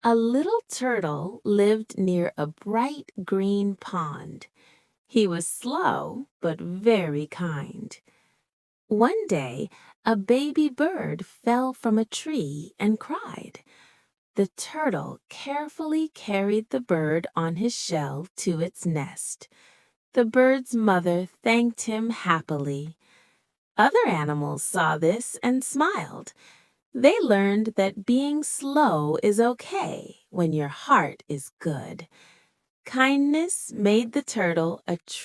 A little turtle lived near a bright green pond. He was slow, but very kind. One day, a baby bird fell from a tree and cried. The turtle carefully carried the bird on his shell to its nest. The bird's mother thanked him happily. Other animals saw this and smiled. They learned that being slow is okay when your heart is good. Kindness made the turtle a true